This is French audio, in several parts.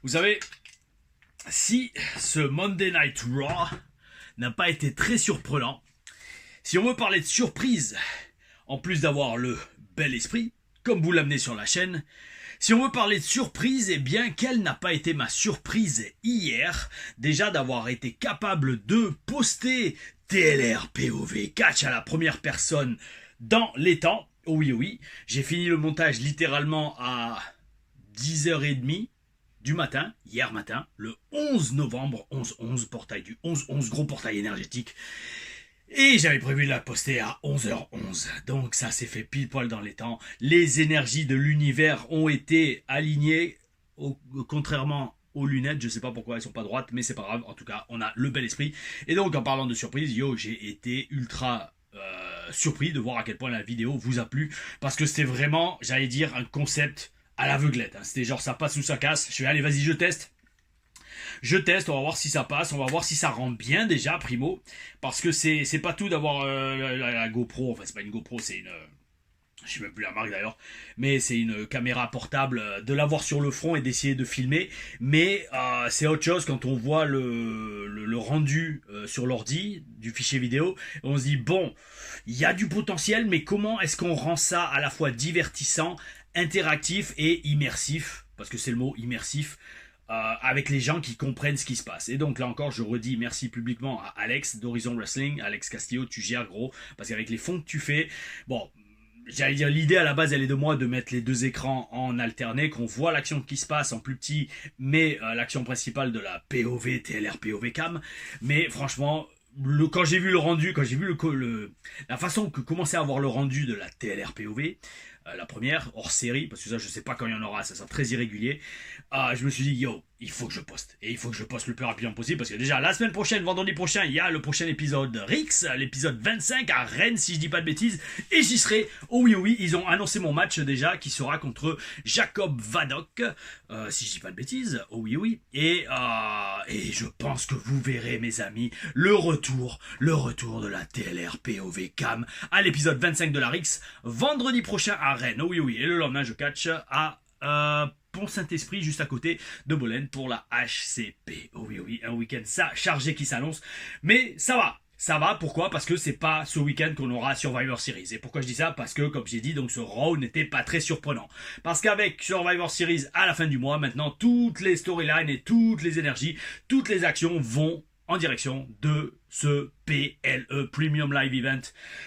Vous savez, si ce Monday Night Raw n'a pas été très surprenant, si on veut parler de surprise, en plus d'avoir le bel esprit, comme vous l'amenez sur la chaîne, si on veut parler de surprise, eh bien, quelle n'a pas été ma surprise hier, déjà d'avoir été capable de poster TLR POV catch à la première personne dans les temps. Oh oui, oh oui, j'ai fini le montage littéralement à 10h30 du matin, hier matin, le 11 novembre, 11-11, portail du 11-11, gros portail énergétique. Et j'avais prévu de la poster à 11h11, donc ça s'est fait pile poil dans les temps. Les énergies de l'univers ont été alignées, contrairement aux lunettes, je sais pas pourquoi elles sont pas droites, mais c'est pas grave, en tout cas on a le bel esprit. Et donc en parlant de surprise, j'ai été ultra surpris de voir à quel point la vidéo vous a plu, parce que c'était vraiment, j'allais dire, un concept à l'aveuglette. C'était genre ça passe ou ça casse, je suis allez vas-y je teste. Je teste, on va voir si ça passe, on va voir si ça rend bien déjà, primo. Parce que c'est pas tout d'avoir la GoPro, enfin c'est pas une GoPro, c'est une... je sais même plus la marque d'ailleurs, mais c'est une caméra portable, de l'avoir sur le front et d'essayer de filmer. Mais c'est autre chose quand on voit le rendu sur l'ordi du fichier vidéo. On se dit, bon, il y a du potentiel, mais comment est-ce qu'on rend ça à la fois divertissant, interactif et immersif, parce que c'est le mot immersif, avec les gens qui comprennent ce qui se passe. Et donc là encore, je redis merci publiquement à Alex d'Horizon Wrestling, Alex Castillo, tu gères gros, parce qu'avec les fonds que tu fais, bon, j'allais dire l'idée à la base elle est de moi de mettre les deux écrans en alterné, qu'on voit l'action qui se passe en plus petit, mais l'action principale de la POV, TLR POV cam, mais franchement... quand j'ai vu le rendu, quand j'ai vu la façon que commençait à avoir le rendu de la TLR POV, la première, hors série, parce que ça je sais pas quand il y en aura, ça sera très irrégulier, je me suis dit, yo, il faut que je poste. Et il faut que je poste le plus rapidement possible, parce que déjà, la semaine prochaine, vendredi prochain, il y a le prochain épisode Rix, l'épisode 25 à Rennes, si je dis pas de bêtises, et j'y serai. Oh oui, oh oui, ils ont annoncé mon match déjà, qui sera contre Jacob Vadok, si je dis pas de bêtises, oh oui, oh oui, et je pense que vous verrez, mes amis, le retour de la TLR POV Cam à l'épisode 25 de la Rix, vendredi prochain à Rennes, oh oui, oh oui, et le lendemain, je catch à Pont-Saint-Esprit, juste à côté de Bolène pour la HCP. Oh oui, oh oui, un week-end ça chargé qui s'annonce, mais ça va, pourquoi? Parce que c'est pas ce week-end qu'on aura Survivor Series. Et pourquoi je dis ça? Parce que, comme j'ai dit, donc ce Raw n'était pas très surprenant. Parce qu'avec Survivor Series à la fin du mois, maintenant, toutes les storylines et toutes les énergies, toutes les actions vont en direction de ce PLE, Premium Live Event.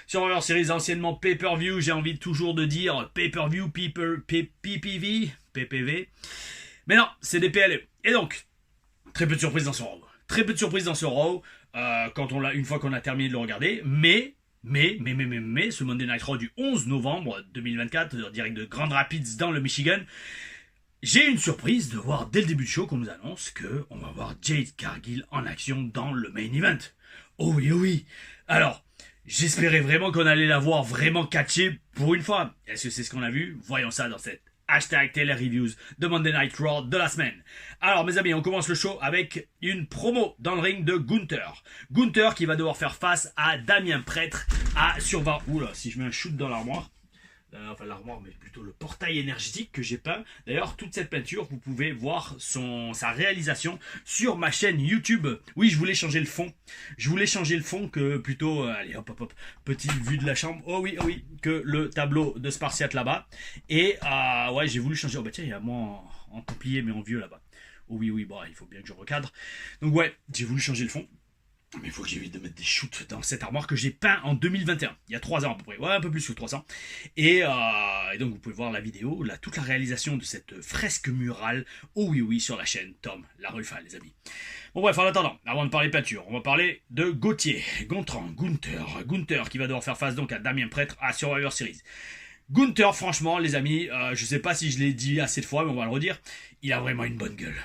Survivor Series, anciennement Pay-Per-View, j'ai envie toujours de dire Pay-Per-View, PPV. Mais non, c'est des PLE. Et donc, très peu de surprises dans ce Raw. Très peu de surprises dans ce Raw, une fois qu'on a terminé de le regarder, mais, ce Monday Night Raw du 11 novembre 2024, direct de Grand Rapids dans le Michigan, j'ai une surprise de voir dès le début du show qu'on nous annonce qu'on va voir Jade Cargill en action dans le main event. Oh oui, oh oui. Alors, j'espérais vraiment qu'on allait la voir vraiment catchée pour une fois. Est-ce que c'est ce qu'on a vu? Voyons ça dans cette hashtag TLRreviews de Monday Night Raw de la semaine. Alors mes amis, on commence le show avec une promo dans le ring de Gunther. Gunther qui va devoir faire face à Damien Prêtre à Survivor. Oula, si je mets un shoot dans l'armoire. Enfin l'armoire, mais plutôt le portail énergétique que j'ai peint. D'ailleurs, toute cette peinture, vous pouvez voir sa réalisation sur ma chaîne YouTube. Oui, je voulais changer le fond. Que plutôt, allez hop, petite vue de la chambre. Oh oui, que le tableau de Spartiate là-bas. Et ouais, j'ai voulu changer. Oh bah tiens, il y a moi en templier, mais en vieux là-bas. Oh oui, bon, il faut bien que je recadre. Donc ouais, j'ai voulu changer le fond. Mais il faut que j'évite de mettre des shoots dans cette armoire que j'ai peint en 2021. Il y a 3 ans à peu près. Ouais, un peu plus que 3 ans. Et donc vous pouvez voir la vidéo, toute la réalisation de cette fresque murale. Oh oui, sur la chaîne Tom La Ruffa, les amis. Bon bref, en attendant, avant de parler peinture, on va parler de Gauthier, Gunther qui va devoir faire face donc à Damien Prêtre à Survivor Series. Gunther, franchement, les amis, je sais pas si je l'ai dit assez de fois, mais on va le redire, il a vraiment une bonne gueule.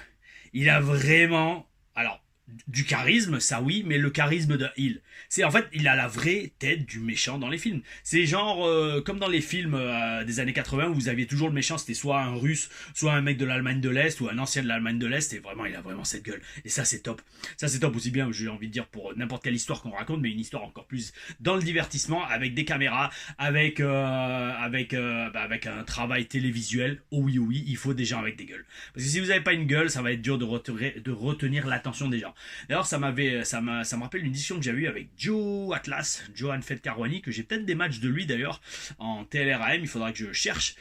Il a vraiment... Alors... du charisme, ça oui, mais le charisme de Hill. C'est en fait, il a la vraie tête du méchant dans les films. C'est genre comme dans les films des années 80 où vous aviez toujours le méchant, c'était soit un Russe, soit un mec de l'Allemagne de l'Est ou un ancien de l'Allemagne de l'Est. Et vraiment, il a vraiment cette gueule. Et ça, c'est top. Ça, c'est top aussi bien. J'ai envie de dire pour n'importe quelle histoire qu'on raconte, mais une histoire encore plus dans le divertissement, avec des caméras, avec un travail télévisuel. Oh oui, il faut des gens avec des gueules. Parce que si vous n'avez pas une gueule, ça va être dur de retenir l'attention des gens. D'ailleurs, ça me rappelle une discussion que j'avais eue avec Joe Atlas, Johan Fedkarwani, que j'ai peut-être des matchs de lui d'ailleurs en TLRAM, il faudra que je cherche.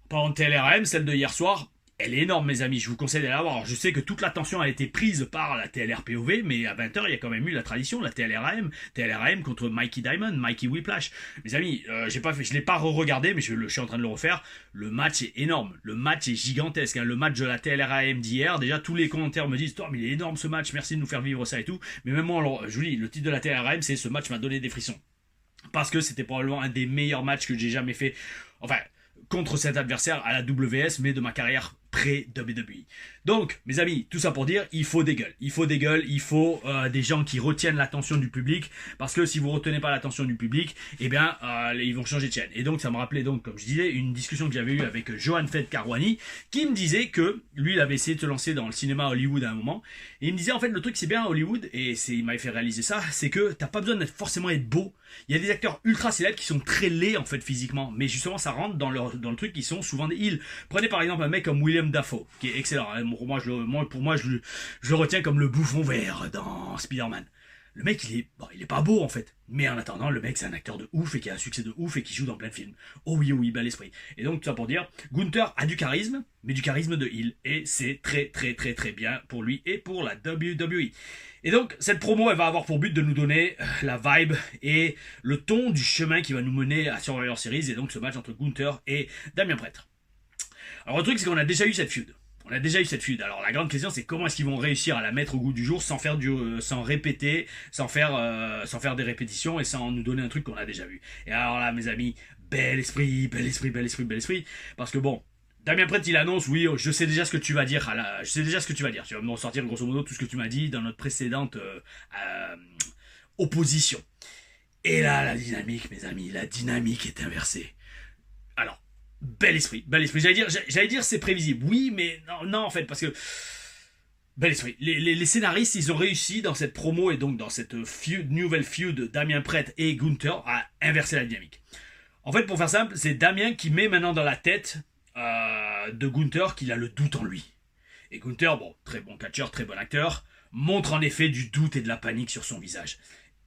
Pas en TLRAM, celle de hier soir. Elle est énorme, mes amis, je vous conseille d'aller la voir. Alors, je sais que toute l'attention a été prise par la TLRPOV, mais à 20h, il y a quand même eu la tradition, la TLRAM contre Mikey Diamond, Mikey Whiplash. Mes amis, je l'ai pas re-regardé, mais je suis en train de le refaire. Le match est énorme, le match est gigantesque. Hein. Le match de la TLRAM d'hier, déjà, tous les commentaires me disent « mais il est énorme ce match, merci de nous faire vivre ça et tout. » Mais même moi, alors, je vous dis, le titre de la TLRAM, c'est « Ce match m'a donné des frissons. » Parce que c'était probablement un des meilleurs matchs que j'ai jamais fait. Enfin, contre cet adversaire à la WS, mais de ma carrière pré-WWE. Donc, mes amis, tout ça pour dire, il faut des gueules. Il faut des gueules, il faut des gens qui retiennent l'attention du public, parce que si vous retenez pas l'attention du public, eh bien, ils vont changer de chaîne. Et donc, ça me rappelait donc, comme je disais, une discussion que j'avais eue avec Johan Fedkarwani, qui me disait que lui, il avait essayé de se lancer dans le cinéma à Hollywood à un moment, et il me disait, en fait, le truc, c'est bien à Hollywood, et il m'avait fait réaliser ça, c'est que t'as pas besoin d'être forcément être beau. Il y a des acteurs ultra célèbres qui sont très laids, en fait, physiquement, mais justement, ça rentre dans le truc, qui sont souvent des heels. Prenez par exemple un mec comme William Dafoe, qui est excellent. Pour moi, je le retiens comme le bouffon vert dans Spider-Man. Le mec, il est pas beau en fait. Mais en attendant, le mec, c'est un acteur de ouf et qui a un succès de ouf et qui joue dans plein de films. Oh oui, bel esprit. Et donc, tout ça pour dire, Gunther a du charisme, mais du charisme de heel. Et c'est très, très, très, très bien pour lui et pour la WWE. Et donc, cette promo, elle va avoir pour but de nous donner la vibe et le ton du chemin qui va nous mener à Survivor Series. Et donc, ce match entre Gunther et Damien Prêtre. Alors, le truc, c'est qu'on a déjà eu cette feud. Alors la grande question, c'est comment est-ce qu'ils vont réussir à la mettre au goût du jour sans répéter, sans faire des répétitions et sans nous donner un truc qu'on a déjà vu. Et alors là, mes amis, bel esprit. Parce que bon, Damien Prêtre, il annonce, oui, je sais déjà ce que tu vas dire. Tu vas me ressortir grosso modo tout ce que tu m'as dit dans notre précédente opposition. Et là, la dynamique, mes amis, est inversée. Alors, bel esprit. J'allais dire c'est prévisible. Oui, mais non, en fait, parce que bel esprit. Les scénaristes, ils ont réussi dans cette promo et donc dans cette nouvelle feud Damien Prêtre et Gunther à inverser la dynamique. En fait, pour faire simple, c'est Damien qui met maintenant dans la tête de Gunther qu'il a le doute en lui. Et Gunther, bon, très bon catcheur, très bon acteur, montre en effet du doute et de la panique sur son visage.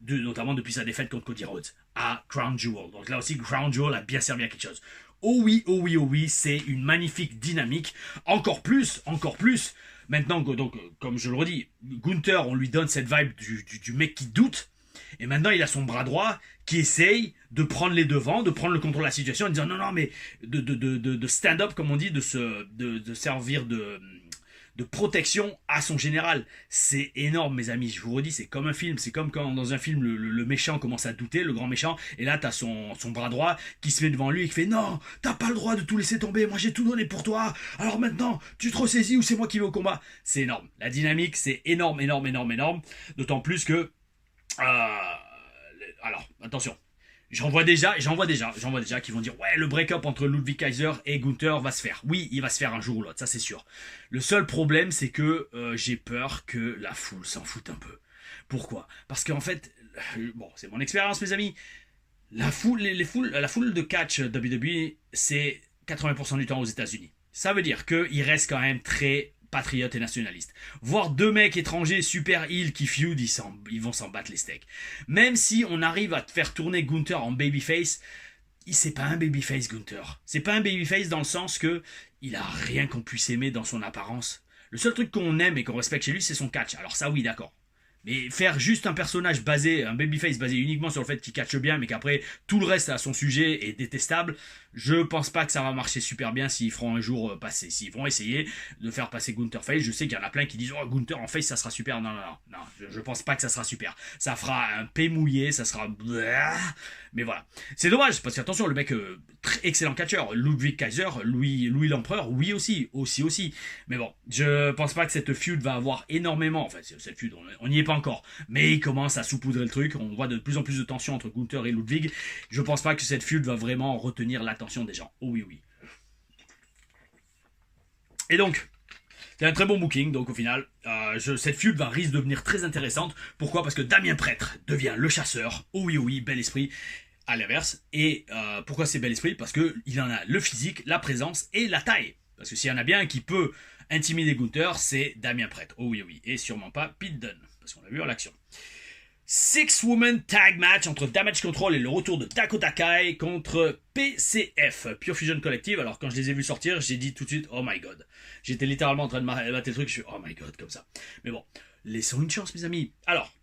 Notamment depuis sa défaite contre Cody Rhodes à Crown Jewel. Donc là aussi, Crown Jewel a bien servi à quelque chose. Oh oui, c'est une magnifique dynamique. Encore plus. Maintenant, donc, comme je le redis, Gunther, on lui donne cette vibe du mec qui doute. Et maintenant, il a son bras droit qui essaye de prendre les devants, de prendre le contrôle de la situation en disant non, mais de stand up, comme on dit, de servir de protection à son général. C'est énorme, mes amis, je vous redis, c'est comme un film, c'est comme quand dans un film le méchant commence à douter, le grand méchant, et là t'as son bras droit qui se met devant lui et qui fait non, t'as pas le droit de tout laisser tomber, moi j'ai tout donné pour toi, alors maintenant tu te ressaisis ou c'est moi qui vais au combat. C'est énorme, la dynamique c'est énorme, d'autant plus que alors attention, J'en vois déjà qui vont dire ouais, le break-up entre Ludwig Kaiser et Gunther va se faire. Oui, il va se faire un jour ou l'autre, ça c'est sûr. Le seul problème, c'est que j'ai peur que la foule s'en foute un peu. Pourquoi ? Parce qu'en fait, bon, c'est mon expérience, mes amis. La foule de catch WWE, c'est 80% du temps aux États-Unis. Ça veut dire qu'il reste quand même très patriote et nationaliste. Voir deux mecs étrangers super heel qui feud, ils vont s'en battre les steaks. Même si on arrive à te faire tourner Gunther en babyface, c'est pas un babyface Gunther. C'est pas un babyface dans le sens que il a rien qu'on puisse aimer dans son apparence. Le seul truc qu'on aime et qu'on respecte chez lui, c'est son catch. Alors ça oui, d'accord. Mais faire juste un personnage basé, un babyface basé uniquement sur le fait qu'il catche bien, mais qu'après tout le reste à son sujet est détestable, je pense pas que ça va marcher super bien s'ils feront un jour passer. S'ils vont essayer de faire passer Gunther face, je sais qu'il y en a plein qui disent oh Gunther en face ça sera super. Non, je pense pas que ça sera super. Ça fera un P mouillé, ça sera. Mais voilà. C'est dommage, parce qu'attention, le mec, très excellent catcheur, Ludwig Kaiser, Louis l'Empereur, oui aussi. Mais bon, je pense pas que cette feud va avoir énormément, enfin cette feud, on n'y est pas encore, mais il commence à saupoudrer le truc, on voit de plus en plus de tension entre Gunther et Ludwig, je pense pas que cette feud va vraiment retenir l'attention des gens, oh oui. Et donc, c'est un très bon booking, donc au final, cette feud risque de devenir très intéressante. Pourquoi? Parce que Damien Prêtre devient le chasseur, oh oui, bel esprit, à l'inverse. Et pourquoi c'est bel esprit? Parce qu'il en a le physique, la présence et la taille. Parce que s'il y en a bien qui peut intimider Gunther, c'est Damien Prêtre, oh oui, et sûrement pas Pete Dunne, parce qu'on l'a vu en l'action. 6-woman tag match entre Damage Control et le retour de Dakota Kai contre PCF, Pure Fusion Collective. Alors quand je les ai vus sortir, j'ai dit tout de suite oh my god. J'étais littéralement en train de battre le truc, je suis oh my god comme ça. Mais bon, laissons une chance mes amis. Alors,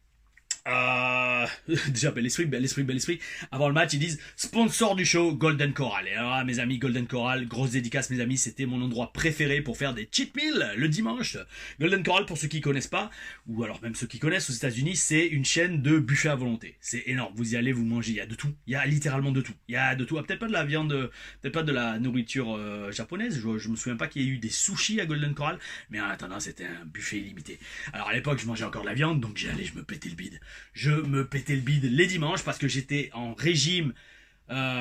déjà bel esprit. Avant le match ils disent sponsor du show Golden Corral. Et alors mes amis, Golden Corral, grosse dédicace mes amis, c'était mon endroit préféré pour faire des cheat meals le dimanche. Golden Corral, pour ceux qui connaissent pas, ou alors même ceux qui connaissent, aux États-Unis c'est une chaîne de buffet à volonté. C'est énorme, vous y allez, vous mangez, il y a de tout, il y a littéralement de tout. Il y a de tout, peut-être pas de la viande, peut-être pas de la nourriture japonaise, je me souviens pas qu'il y ait eu des sushis à Golden Corral, mais en attendant c'était un buffet illimité. Alors à l'époque je mangeais encore de la viande, donc j'y allais, je me pétais le bide. Je me pétais le bide les dimanches parce que j'étais en régime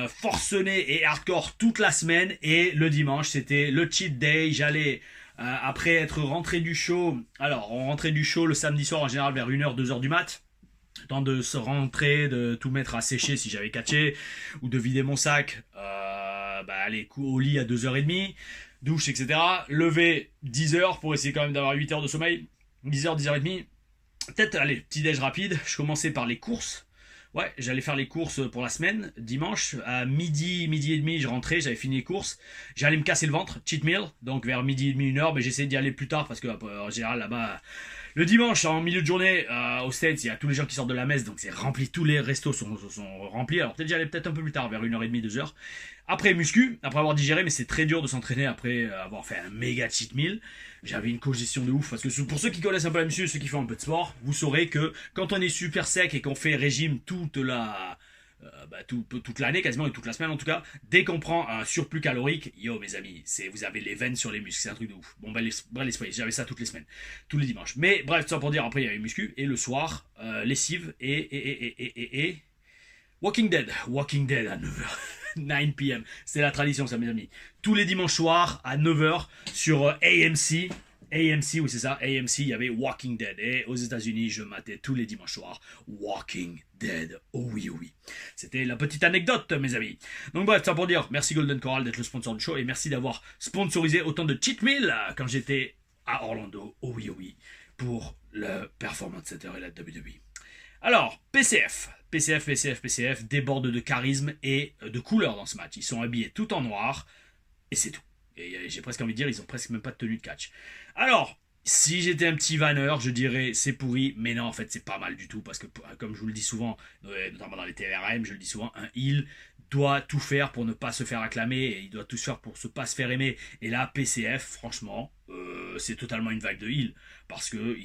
forcené et hardcore toute la semaine, et le dimanche c'était le cheat day. J'allais après être rentré du show, alors on rentrait du show le samedi soir en général vers 1h, 2h du mat, temps de se rentrer, de tout mettre à sécher si j'avais catché, ou de vider mon sac, aller au lit à 2h30, douche etc, lever 10h pour essayer quand même d'avoir 8 heures de sommeil, 10h, 10h30. Peut-être, allez, petit déj rapide, je commençais par les courses. Ouais, j'allais faire les courses pour la semaine, dimanche, à midi et demi, je rentrais, j'avais fini les courses. J'allais me casser le ventre, cheat meal, donc vers midi et demi, 1h, mais j'essayais d'y aller plus tard, parce que en général, là-bas, le dimanche, en milieu de journée, aux States, il y a tous les gens qui sortent de la messe, donc c'est rempli, tous les restos sont remplis. Alors peut-être j'y allais peut-être un peu plus tard, vers 1h30, 2h. Après muscu, après avoir digéré, mais c'est très dur de s'entraîner après avoir fait un méga cheat meal. J'avais une congestion de ouf, parce que pour ceux qui connaissent un peu la muscu, ceux qui font un peu de sport, vous saurez que quand on est super sec et qu'on fait régime toute l'année quasiment, et toute la semaine en tout cas, dès qu'on prend un surplus calorique, yo mes amis, vous avez les veines sur les muscles, c'est un truc de ouf. Bon l'esprit, j'avais ça toutes les semaines, tous les dimanches. Mais bref, tout ça pour dire, après il y avait muscu, et le soir, lessive et Walking Dead à 9h. 9 p.m. C'est la tradition ça mes amis. Tous les dimanches soirs à 9h sur AMC, oui c'est ça, AMC, il y avait Walking Dead. Et aux États-Unis, je matais tous les dimanches soirs Walking Dead. Oh oui. C'était la petite anecdote, mes amis. Donc bref, ça pour dire, merci Golden Corral d'être le sponsor du show, et merci d'avoir sponsorisé autant de cheat meals quand j'étais à Orlando. Oh oui, pour le Performance Center et la WWE. Alors, PCF, déborde de charisme et de couleur dans ce match. Ils sont habillés tout en noir, et c'est tout. Et j'ai presque envie de dire, ils ont presque même pas de tenue de catch. Alors, si j'étais un petit vanneur, je dirais c'est pourri, mais non, en fait, c'est pas mal du tout, parce que, comme je vous le dis souvent, notamment dans les TRM, je le dis souvent, un heel doit tout faire pour ne pas se faire acclamer, et il doit tout faire pour ne pas se faire aimer. Et là, PCF, franchement, c'est totalement une vague de heel, parce que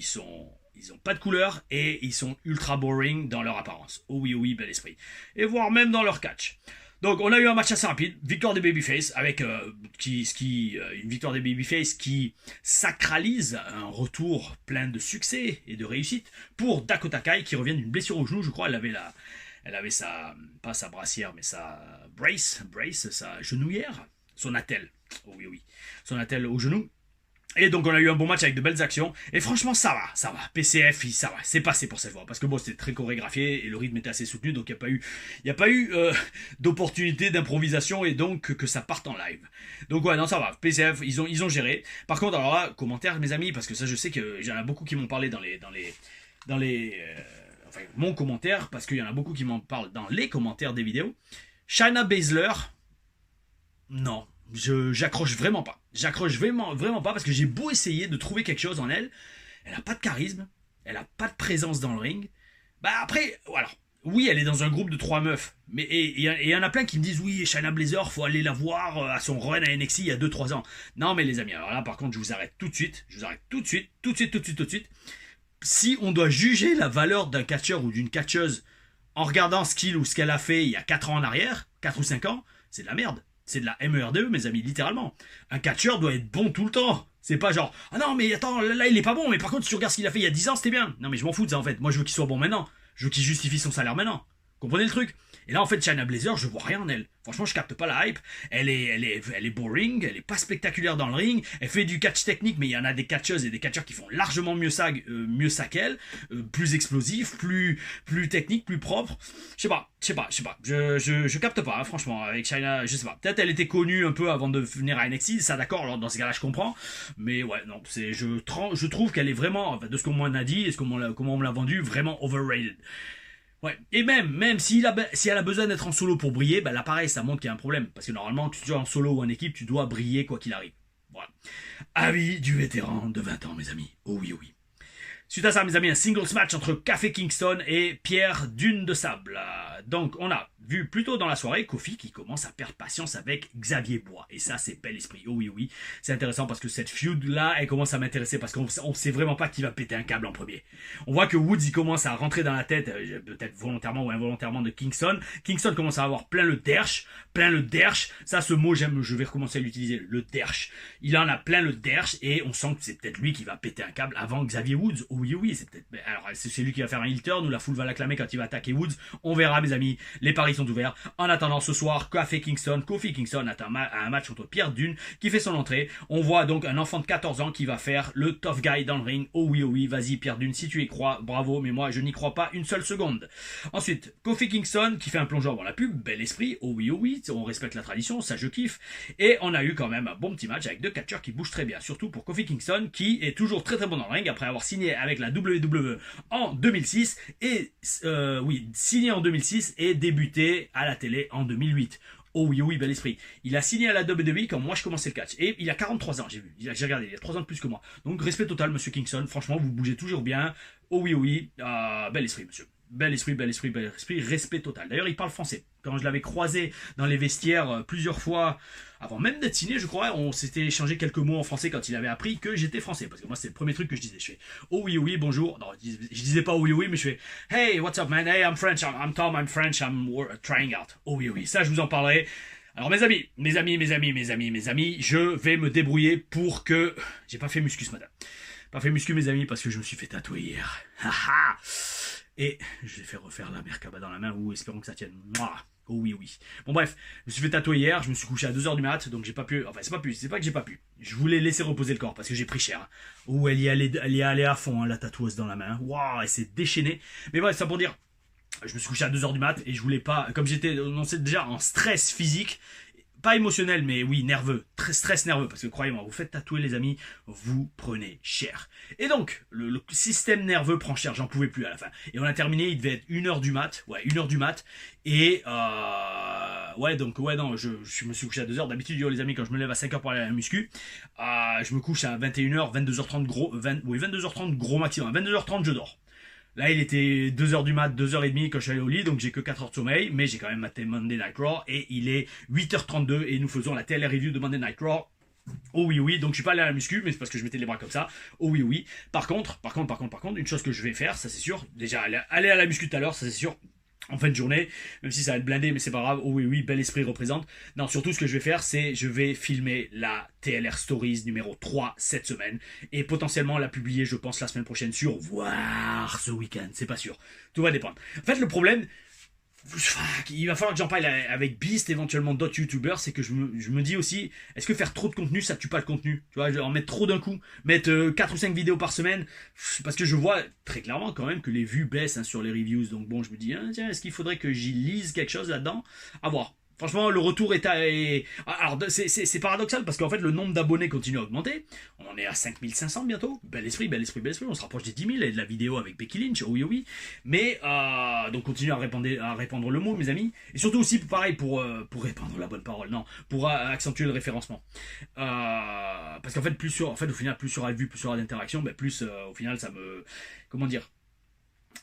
ils ont pas de couleur et ils sont ultra boring dans leur apparence. Oh oui, bel esprit. Et voire même dans leur catch. Donc on a eu un match assez rapide, victoire des Babyface, avec une victoire des Babyface qui sacralise un retour plein de succès et de réussite pour Dakota Kai, qui revient d'une blessure au genou, je crois. Elle avait pas sa brassière, mais sa brace, sa genouillère, son attelle. Oh oui, son attelle au genou. Et donc on a eu un bon match avec de belles actions, et franchement ça va, PCF, ça va, c'est passé pour cette fois, parce que bon c'était très chorégraphié, et le rythme était assez soutenu, donc il n'y a pas eu d'opportunité d'improvisation, et donc que ça parte en live. Donc ouais, non ça va, PCF, ils ont géré. Par contre, alors là, commentaires mes amis, parce que ça je sais qu'il y en a beaucoup qui m'ont parlé enfin mon commentaire, parce qu'il y en a beaucoup qui m'en parlent dans les commentaires des vidéos. Shayna Baszler, non. J'accroche vraiment pas. J'accroche vraiment pas, parce que j'ai beau essayer de trouver quelque chose en elle. Elle a pas de charisme. elle a pas de présence dans le ring. Bah après, voilà. Oui, elle est dans un groupe de 3 meufs. Mais et y en a plein qui me disent oui, Shayna Baszler, faut aller la voir à son run à NXT il y a 2-3 ans. Non mais les amis, alors là par contre, je vous arrête tout de suite. Je vous arrête tout de suite, tout de suite, tout de suite, tout de suite. Si on doit juger la valeur d'un catcheur ou d'une catcheuse en regardant ce qu'il ou ce qu'elle a fait il y a 4 ans en arrière, 4 ou 5 ans, c'est de la merde. C'est de la MERDE, mes amis, littéralement. Un catcheur doit être bon tout le temps. C'est pas genre, ah non, mais attends, là, il est pas bon, mais par contre, si tu regardes ce qu'il a fait il y a 10 ans, c'était bien. Non, mais je m'en fous de ça, en fait. Moi, je veux qu'il soit bon maintenant. Je veux qu'il justifie son salaire maintenant. Comprenez le truc? Et là, en fait, Shayna Baszler, je vois rien en elle. Franchement, je capte pas la hype. Elle est boring, elle est pas spectaculaire dans le ring. Elle fait du catch technique, mais il y en a des catcheuses et des catcheurs qui font largement mieux ça qu'elle. Plus explosif, plus technique, plus propre. Je sais pas. Je capte pas, hein, franchement, avec Shayna, je sais pas. Peut-être elle était connue un peu avant de venir à NXT, ça d'accord, alors dans ce cas-là, je comprends. Mais ouais, non, je trouve qu'elle est vraiment, enfin, de ce qu'on m'en a dit et comment on me l'a vendu, vraiment overrated. Ouais. Et même si elle a besoin d'être en solo pour briller, bah là pareil, ça montre qu'il y a un problème. Parce que normalement, que tu sois en solo ou en équipe, tu dois briller quoi qu'il arrive. Voilà. Avis du vétéran de 20 ans, mes amis. Oh oui, oh oui. Suite à ça, mes amis, un singles match entre Kofi Kingston et Pierre Dune de Sable. Donc, on a vu plus tôt dans la soirée Kofi qui commence à perdre patience avec Xavier Bois. Et ça, c'est bel esprit. Oh oui, oui. C'est intéressant parce que cette feud-là, elle commence à m'intéresser parce qu'on sait vraiment pas qui va péter un câble en premier. On voit que Woods, il commence à rentrer dans la tête, peut-être volontairement ou involontairement, de Kingston. Kingston commence à avoir plein le derche. Ça, ce mot, je vais recommencer à l'utiliser, le derche. Il en a plein le derche et on sent que c'est peut-être lui qui va péter un câble avant Xavier Woods. Oh oui, oui, c'est peut-être, alors, c'est lui qui va faire un heel turn ou la foule va l'acclamer quand il va attaquer Woods. On verra, mes amis. Les paris sont ouverts. En attendant, ce soir, Kofi Kingston a un match contre Pierre Dune qui fait son entrée. On voit donc un enfant de 14 ans qui va faire le tough guy dans le ring. Oh oui, vas-y Pierre Dune, si tu y crois, bravo, mais moi je n'y crois pas une seule seconde. Ensuite, Kofi Kingston qui fait un plongeon avant la pub, bel esprit, oh oui, on respecte la tradition, ça je kiffe. Et on a eu quand même un bon petit match avec deux catcheurs qui bougent très bien, surtout pour Kofi Kingston qui est toujours très très bon dans le ring après avoir signé avec la WWE en 2006 et signé en 2006 et débuté à la télé en 2008. Oh oui, bel esprit. Il a signé à la WWE quand moi je commençais le catch. Et il a 43 ans, j'ai vu. J'ai regardé, il a 3 ans de plus que moi. Donc respect total, monsieur Kingston. Franchement, vous bougez toujours bien. Oh oui. Bel esprit, monsieur. Bel esprit, respect total. D'ailleurs, il parle français. Quand je l'avais croisé dans les vestiaires plusieurs fois, avant même d'être signé, je crois, on s'était échangé quelques mots en français quand il avait appris que j'étais français. Parce que moi, c'est le premier truc que je disais. Je fais, oh oui, bonjour. Non, je disais pas oh oui, mais je fais, hey, what's up, man? Hey, I'm French. I'm Tom, I'm French. I'm trying out. Oh oui, ça, je vous en parlerai. Alors mes amis, je vais me débrouiller pour que... J'ai pas fait muscu ce matin. Pas fait muscu, mes amis, parce que je me suis fait tatouer hier. Haha. Et je vais faire refaire la Merkaba dans la main, ou espérons que ça tienne. Mouah. Oh oui. Bon bref, je me suis fait tatouer hier, je me suis couché à 2h du mat, donc j'ai pas pu... Enfin, c'est pas que j'ai pas pu. Je voulais laisser reposer le corps, parce que j'ai pris cher. Oh, elle y est allée à fond, hein, la tatoueuse dans la main. Waouh, elle s'est déchaînée. Mais bref, ça pour dire... Je me suis couché à 2h du mat, et je voulais pas... Comme j'étais, on sait déjà, en stress physique... Pas émotionnel, mais oui, nerveux. Très stress nerveux. Parce que croyez-moi, vous faites tatouer les amis, vous prenez cher. Et donc, le système nerveux prend cher. J'en pouvais plus à la fin. Et on a terminé, il devait être 1h du mat. Ouais, 1h du mat. Et je me suis couché à 2h. D'habitude, les amis, quand je me lève à 5h pour aller à la muscu, je me couche à 21h, 22h30 22h30 gros maximum. 22h30, je dors. Là, il était 2h du mat, 2h30 quand je suis allé au lit, donc j'ai que 4 heures de sommeil, mais j'ai quand même maté Monday Night Raw, et il est 8h32, et nous faisons la télé review de Monday Night Raw. Oh oui, donc je suis pas allé à la muscu, mais c'est parce que je mettais les bras comme ça. Oh oui. Par contre, une chose que je vais faire, ça c'est sûr, déjà, aller à la muscu tout à l'heure, ça c'est sûr, en fin de journée, même si ça va être blindé, mais c'est pas grave. Oh oui, bel esprit représente. Non, surtout ce que je vais faire, c'est je vais filmer la TLR Stories numéro 3 cette semaine et potentiellement la publier, je pense, la semaine prochaine sur voire ce week-end, c'est pas sûr. Tout va dépendre. En fait, le problème, il va falloir que j'en parle avec Beast, éventuellement d'autres youtubeurs, c'est que je me dis aussi, est-ce que faire trop de contenu, ça tue pas le contenu? Tu vois, en mettre trop d'un coup, mettre 4 ou 5 vidéos par semaine, parce que je vois très clairement quand même que les vues baissent sur les reviews, donc bon, je me dis, tiens, est-ce qu'il faudrait que j'y lise quelque chose là-dedans? À voir. Franchement, le retour alors, c'est paradoxal parce qu'en fait, le nombre d'abonnés continue à augmenter. On est à 5500 bientôt. Bel esprit, bel esprit, bel esprit. On se rapproche des 10 000 et de la vidéo avec Becky Lynch. Oui, oui. Mais, donc, continuez à répandre le mot, mes amis. Et surtout aussi, pareil, pour répandre la bonne parole. Non, pour accentuer le référencement. Parce qu'en fait, au final, plus il y aura de vues, plus il y aura d'interactions, ben, plus, au final, comment dire,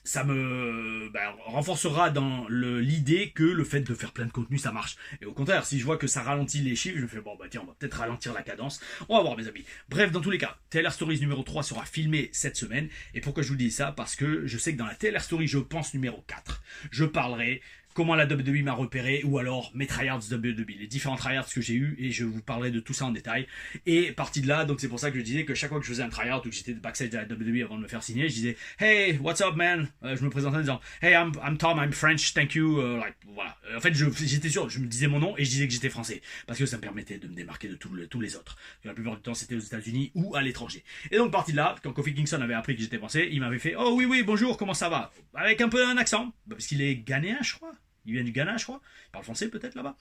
ça me renforcera dans l'idée que le fait de faire plein de contenu ça marche. Et au contraire, si je vois que ça ralentit les chiffres, je me fais bon bah tiens, on va peut-être ralentir la cadence. On va voir mes amis. Bref, dans tous les cas, TLR Stories numéro 3 sera filmé cette semaine. Et pourquoi je vous dis ça? Parce que je sais que dans la TLR Story, je pense numéro 4, je parlerai comment la WWE m'a repéré, ou alors mes tryhards WWE, les différents tryhards que j'ai eu, et je vous parlerai de tout ça en détail. Et parti de là, donc c'est pour ça que je disais que chaque fois que je faisais un tryhard ou que j'étais backstage de la WWE avant de me faire signer, je disais hey, what's up man, je me présentais en disant hey, I'm Tom, I'm French, thank you, voilà. En fait, j'étais sûr, je me disais mon nom et je disais que j'étais français, parce que ça me permettait de me démarquer de tous les autres. La plupart du temps, c'était aux États-Unis ou à l'étranger. Et donc parti de là, quand Kofi Kingston avait appris que j'étais français, il m'avait fait oh oui, bonjour, comment ça va, avec un peu un accent, parce qu'il est ghanéen, je crois. Il vient du Ghana, je crois. Il parle français, peut-être, là-bas.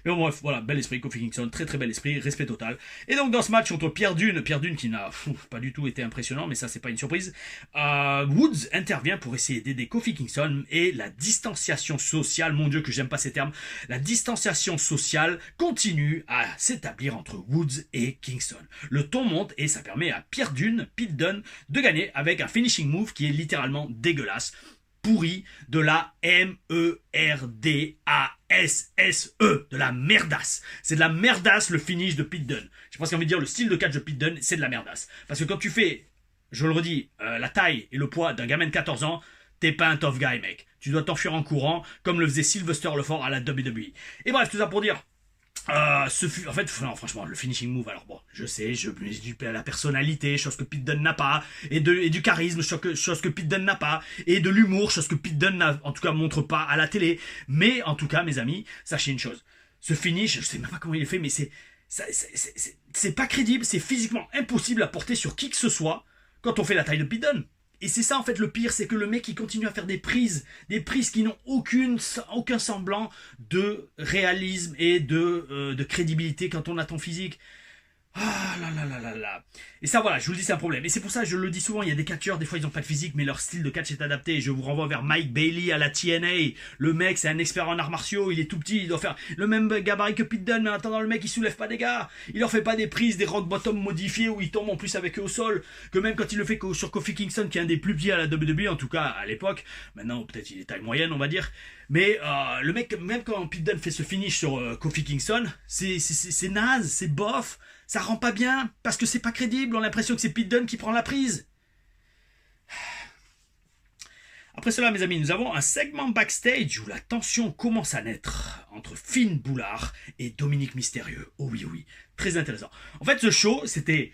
Mais bon, bref, voilà, bel esprit, Kofi Kingston, très très bel esprit, respect total. Et donc, dans ce match contre Pierre Dune qui n'a pas du tout été impressionnant, mais ça, c'est pas une surprise, Woods intervient pour essayer d'aider Kofi Kingston, et la distanciation sociale, mon Dieu, que j'aime pas ces termes, la distanciation sociale continue à s'établir entre Woods et Kingston. Le ton monte, et ça permet à Pete Dunne, de gagner avec un finishing move qui est littéralement dégueulasse. Pourri, de la MERDASSE, de la merdasse. C'est de la merdasse le finish de Pete Dunne. J'ai presque envie de dire le style de catch de Pete Dunne, c'est de la merdasse. Parce que quand tu fais, je le redis, la taille et le poids d'un gamin de 14 ans, t'es pas un tough guy, mec. Tu dois t'enfuir en courant, comme le faisait Sylvester Lefort à la WWE. Et bref, tout ça pour dire, en fait, non, franchement, le finishing move, alors bon, je sais, je la personnalité, chose que Pete Dunne n'a pas, et du charisme, chose que Pete Dunne n'a pas, et de l'humour, chose que Pete Dunne en tout cas montre pas à la télé. Mais en tout cas, mes amis, sachez une chose, ce finish, je sais même pas comment il est fait, mais c'est pas crédible, c'est physiquement impossible à porter sur qui que ce soit quand on fait la taille de Pete Dunne. Et c'est ça en fait le pire, c'est que le mec il continue à faire des prises qui n'ont aucun semblant de réalisme et de crédibilité quand on a ton physique. Ah là là là là là. Et ça voilà, je vous le dis, c'est un problème. Et c'est pour ça, je le dis souvent, il y a des catcheurs, des fois ils ont pas de physique, mais leur style de catch est adapté. Et je vous renvoie vers Mike Bailey à la TNA. Le mec, c'est un expert en arts martiaux, il est tout petit, il doit faire le même gabarit que Pete Dunne, mais en attendant, le mec il soulève pas des gars. Il leur fait pas des prises, des rock bottom modifiés où il tombe en plus avec eux au sol. Que même quand il le fait sur Kofi Kingston, qui est un des plus petits à la WWE, en tout cas à l'époque. Maintenant, peut-être il est taille moyenne, on va dire. Mais le mec, même quand Pete Dunne fait ce finish sur Kofi Kingston, c'est naze, c'est bof. Ça rend pas bien, parce que c'est pas crédible, on a l'impression que c'est Pete Dunne qui prend la prise. Après cela, mes amis, nous avons un segment backstage où la tension commence à naître entre Finn Bálor et Dominique Mystérieux. Oh oui, oui, très intéressant. En fait, ce show, c'était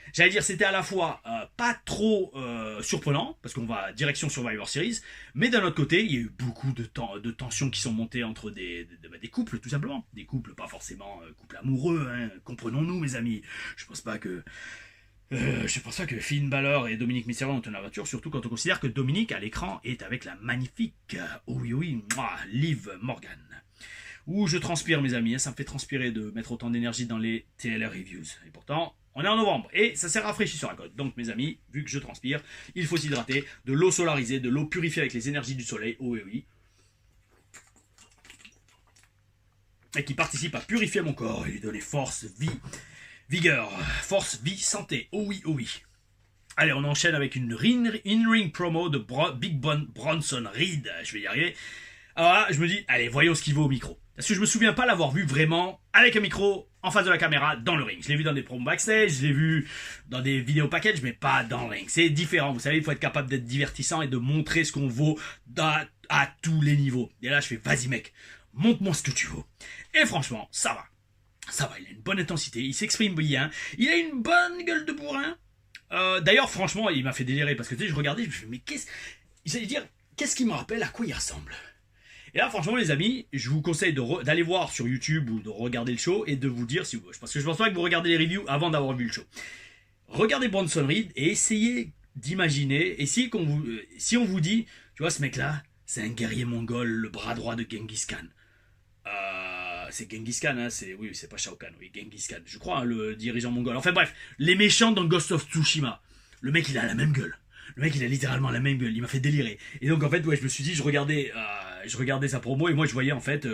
à la fois pas trop surprenant, parce qu'on va direction Survivor Series, mais d'un autre côté, il y a eu beaucoup de tensions qui sont montées entre des couples, tout simplement. Des couples, pas forcément couples amoureux, hein, comprenons-nous, mes amis. Je pense pas que Finn Bálor et Dominique Mysterio ont une aventure, surtout quand on considère que Dominique, à l'écran, est avec la magnifique, oh oui oui, Liv Morgan. Ouh, je transpire, mes amis, hein, ça me fait transpirer de mettre autant d'énergie dans les TLR Reviews. Et pourtant, on est en novembre, et ça s'est rafraîchi sur la côte. Donc, mes amis, vu que je transpire, il faut s'hydrater, de l'eau solarisée, de l'eau purifiée avec les énergies du soleil, oh oui oui, et qui participe à purifier mon corps et lui donner force, vie, vigueur, force, vie, santé. Oh oui, oh oui. Allez, on enchaîne avec une in-ring promo de Big Bronson Reed. Je vais y arriver. Alors là, je me dis, allez, voyons ce qu'il vaut au micro. Parce que je me souviens pas l'avoir vu vraiment avec un micro en face de la caméra dans le ring. Je l'ai vu dans des promos backstage, je l'ai vu dans des vidéos package, mais pas dans le ring. C'est différent. Vous savez, il faut être capable d'être divertissant et de montrer ce qu'on vaut à tous les niveaux. Et là, je fais, vas-y mec, montre-moi ce que tu vaux. Et franchement, ça va. Ça va, il a une bonne intensité, il s'exprime bien, il a une bonne gueule de bourrin. D'ailleurs, franchement, il m'a fait délirer parce que tu sais, je regardais, je me suis dit, mais qu'est-ce qui me rappelle, à quoi il ressemble? Et là, franchement, les amis, je vous conseille d'aller voir sur YouTube ou de regarder le show et de vous dire, parce que je pense pas que vous regardez les reviews avant d'avoir vu le show. Regardez Bronson Reed et essayez d'imaginer, si on vous dit, tu vois, ce mec-là, c'est un guerrier mongol, le bras droit de Genghis Khan. c'est Genghis Khan, hein, oui, c'est pas Shao Kahn, oui, Genghis Khan, je crois, hein, le dirigeant mongol. Enfin bref, les méchants dans Ghost of Tsushima. Le mec, il a la même gueule. Le mec, il a littéralement la même gueule. Il m'a fait délirer. Et donc, en fait, ouais, je me suis dit, je regardais sa promo et moi, je voyais en fait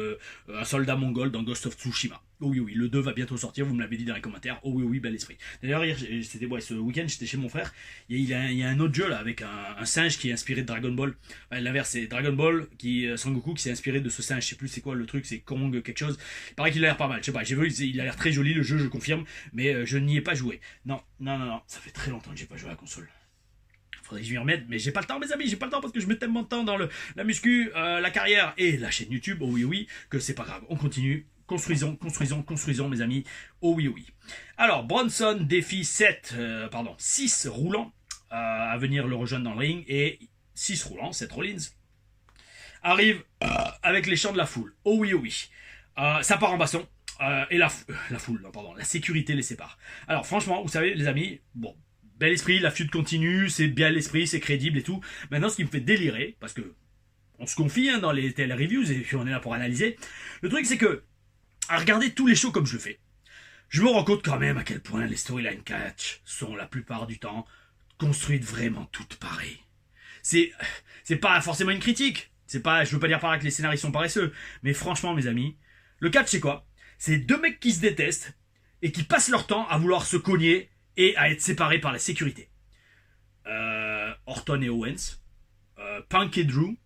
un soldat mongol dans Ghost of Tsushima. Oh oui, oui, le 2 va bientôt sortir. Vous me l'avez dit dans les commentaires. Oh oui, oui, bel esprit. D'ailleurs, hier, c'était ce week-end, j'étais chez mon frère. Il y a un autre jeu là avec un singe qui est inspiré de Dragon Ball. L'inverse, c'est Dragon Ball Sangoku qui s'est inspiré de ce singe. Je sais plus c'est quoi le truc, c'est Kong quelque chose. Il paraît qu'il a l'air pas mal. Je sais pas. J'ai vu, il a l'air très joli le jeu, je confirme. Mais je n'y ai pas joué. Non. Ça fait très longtemps que j'ai pas joué à la console. Faudrait que je m'y remette, mais j'ai pas le temps, mes amis, j'ai pas le temps parce que je mets tellement de temps dans la muscu, la carrière et la chaîne YouTube, oh oui, oui, que c'est pas grave. On continue, construisons, mes amis, oh oui, oui. Alors, Bronson défie 6 roulants à venir le rejoindre dans le ring et 6 roulants, Seth Rollins, arrive avec les chants de la foule, oh oui, oui. Ça part en baston. Et la foule, non, pardon, la sécurité les sépare. Alors franchement, vous savez les amis, bon, bel esprit, la feud continue, c'est bien l'esprit, c'est crédible et tout. Maintenant, ce qui me fait délirer, parce que on se confie dans les télé reviews et puis on est là pour analyser. Le truc, c'est que à regarder tous les shows comme je le fais, je me rends compte quand même à quel point les storyline catch sont la plupart du temps construites vraiment toutes pareilles. C'est pas forcément une critique. Je veux pas dire par là que les scénaristes sont paresseux, mais franchement, mes amis, le catch, c'est quoi? C'est 2 mecs qui se détestent et qui passent leur temps à vouloir se cogner et à être séparés par la sécurité. Orton et Owens, Punk et Drew,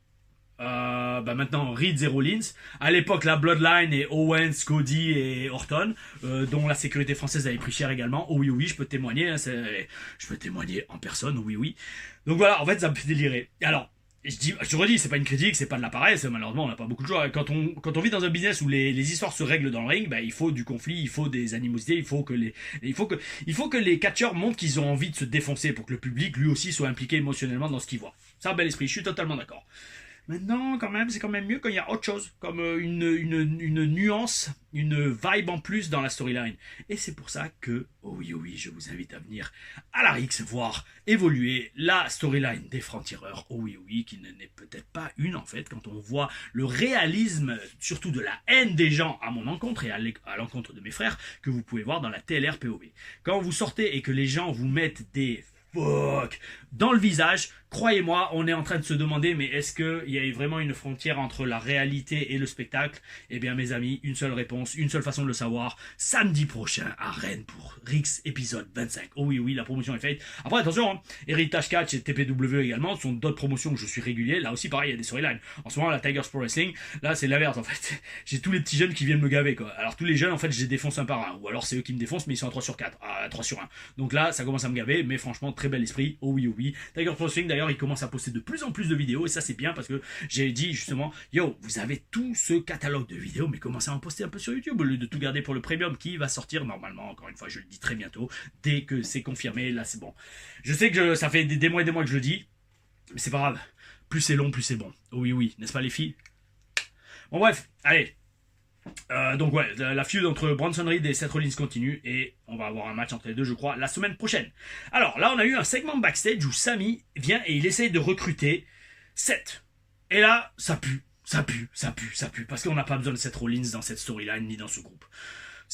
maintenant Reed et Rollins. À l'époque, la Bloodline et Owens, Cody et Orton, dont la sécurité française avait pris cher également. Oh oui, oui, je peux témoigner. Hein, je peux témoigner en personne. Oh oui, oui. Donc voilà, en fait, ça me fait délirer. Alors, je redis, c'est pas une critique, c'est pas de la paresse, malheureusement on n'a pas beaucoup de choix. Quand on vit dans un business où les histoires se règlent dans le ring, il faut du conflit, il faut des animosités, il faut que les catcheurs montrent qu'ils ont envie de se défoncer pour que le public lui aussi soit impliqué émotionnellement dans ce qu'il voit. C'est un bel esprit, je suis totalement d'accord. Maintenant, quand même, c'est quand même mieux quand il y a autre chose, comme une nuance, une vibe en plus dans la storyline. Et c'est pour ça que, oh oui, je vous invite à venir à la Rix voir évoluer la storyline des francs-tireurs. Oh oui, qui n'est peut-être pas une en fait, quand on voit le réalisme, surtout de la haine des gens à mon encontre et à l'encontre de mes frères, que vous pouvez voir dans la TLR POV. Quand vous sortez et que les gens vous mettent des fuck dans le visage, croyez-moi, on est en train de se demander, mais est-ce qu'il y a vraiment une frontière entre la réalité et le spectacle? Eh bien mes amis, une seule réponse, une seule façon de le savoir, samedi prochain à Rennes pour Rix épisode 25. Oh oui, la promotion est faite. Après attention, hein, Heritage Catch et TPW également sont d'autres promotions que je suis régulier. Là aussi pareil, il y a des storylines. En ce moment, la Tigers Pro Wrestling, là c'est l'inverse en fait. J'ai tous les petits jeunes qui viennent me gaver quoi. Alors tous les jeunes en fait je les défonce un par un. Ou alors c'est eux qui me défoncent mais ils sont à 3 sur 4, à 3 sur 1. Donc là ça commence à me gaver, mais franchement très bel esprit. Oh oui. Tiger Pro Wrestling d'ailleurs il commence à poster de plus en plus de vidéos et ça c'est bien parce que j'ai dit justement yo vous avez tout ce catalogue de vidéos mais commencez à en poster un peu sur YouTube au lieu de tout garder pour le premium qui va sortir normalement, encore une fois je le dis très bientôt, dès que c'est confirmé, là c'est bon. Je sais que ça fait des mois et des mois que je le dis, mais c'est pas grave, plus c'est long plus c'est bon. Oh oui, n'est-ce pas les filles? Bon bref, allez. Donc ouais, la feud entre Bronson Reed et Seth Rollins continue et on va avoir un match entre les deux je crois la semaine prochaine. Alors là on a eu un segment backstage où Sami vient et il essaye de recruter Seth. Et là ça pue parce qu'on n'a pas besoin de Seth Rollins dans cette storyline ni dans ce groupe.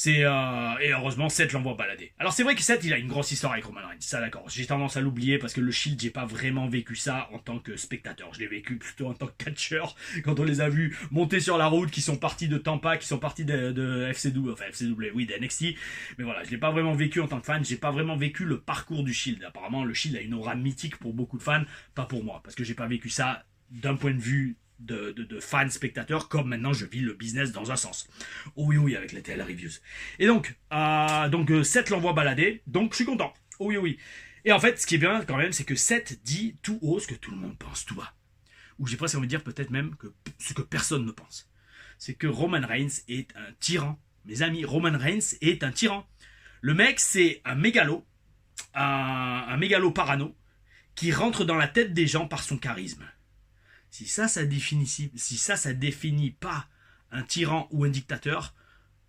Et heureusement Seth l'envoie balader. Alors c'est vrai que Seth il a une grosse histoire avec Roman Reigns, ça d'accord. J'ai tendance à l'oublier parce que le Shield j'ai pas vraiment vécu ça en tant que spectateur. Je l'ai vécu plutôt en tant que catcheur quand on les a vus monter sur la route, qui sont partis de Tampa, qui sont partis de FCW, oui, de NXT. Mais voilà, je l'ai pas vraiment vécu en tant que fan. J'ai pas vraiment vécu le parcours du Shield. Apparemment le Shield a une aura mythique pour beaucoup de fans, pas pour moi parce que j'ai pas vécu ça d'un point de vue de fans spectateurs comme maintenant je vis le business dans un sens. Oh oui avec les TL reviews. Et donc Seth l'envoie balader, donc je suis content. Oh oui. Et en fait ce qui est bien quand même c'est que Seth dit tout haut ce que tout le monde pense tout bas. Ou j'ai presque envie de dire peut-être même que ce que personne ne pense. C'est que Roman Reigns est un tyran. Mes amis, Roman Reigns est un tyran. Le mec c'est un mégalo parano qui rentre dans la tête des gens par son charisme. Si ça définit pas un tyran ou un dictateur,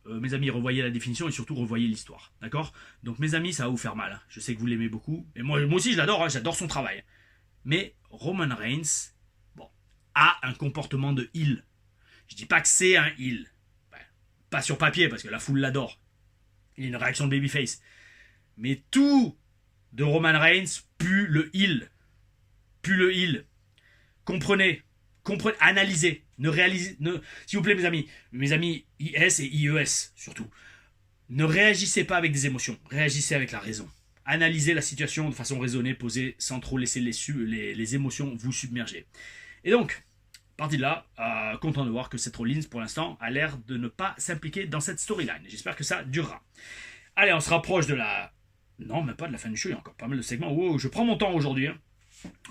mes amis, revoyez la définition et surtout revoyez l'histoire. D'accord? Donc mes amis, ça va vous faire mal. Hein. Je sais que vous l'aimez beaucoup. Et moi aussi, je l'adore. Hein, j'adore son travail. Mais Roman Reigns, a un comportement de heel. Je dis pas que c'est un heel. pas sur papier, parce que la foule l'adore. Il y a une réaction de babyface. Mais tout de Roman Reigns pue le heel. Pue le heel. Comprenez, analysez, s'il vous plaît mes amis IS et IES surtout, ne réagissez pas avec des émotions, réagissez avec la raison. Analysez la situation de façon raisonnée, posée, sans trop laisser les émotions vous submerger. Et donc, parti de là, content de voir que Seth Rollins, pour l'instant, a l'air de ne pas s'impliquer dans cette storyline. J'espère que ça durera. Allez, on se rapproche de la... Non, même pas de la fin du show, il y a encore pas mal de segments. Oh, je prends mon temps aujourd'hui. Hein.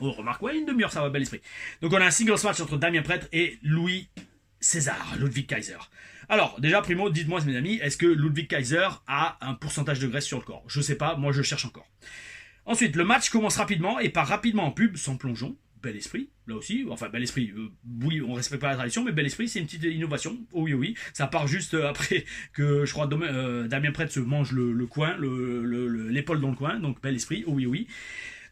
Oh, remarque, ouais, une demi-heure, ça va, bel esprit. Donc on a un singles match entre Damien Prêtre et Louis César, Ludwig Kaiser. Alors, déjà, primo, dites-moi, mes amis, est-ce que Ludwig Kaiser a un pourcentage de graisse sur le corps? Je sais pas, moi je cherche encore. Ensuite, le match commence rapidement et part rapidement en pub, sans plongeon. Bel esprit, là aussi, enfin bel esprit, oui, on respecte pas la tradition, mais bel esprit, c'est une petite innovation, oh, oui, oui, ça part juste après que, je crois, Damien Prêtre se mange le coin, l'épaule dans le coin, donc bel esprit, oh, oui, oui.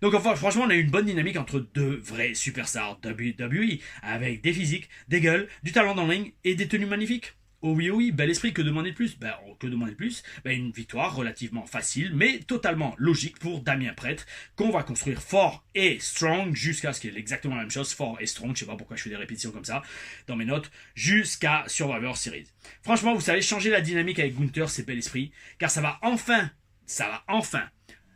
Donc enfin, franchement, on a eu une bonne dynamique entre deux vrais superstars WWE, avec des physiques, des gueules, du talent dans le ring et des tenues magnifiques. Oh oui, oh oui, bel esprit, que demander de plus? Que demander de plus? Une victoire relativement facile, mais totalement logique pour Damien Prêtre, qu'on va construire fort et strong, jusqu'à ce qu'il y ait exactement la même chose, fort et strong, je sais pas pourquoi je fais des répétitions comme ça, dans mes notes, jusqu'à Survivor Series. Franchement, vous savez, changer la dynamique avec Gunther, c'est bel esprit, car ça va enfin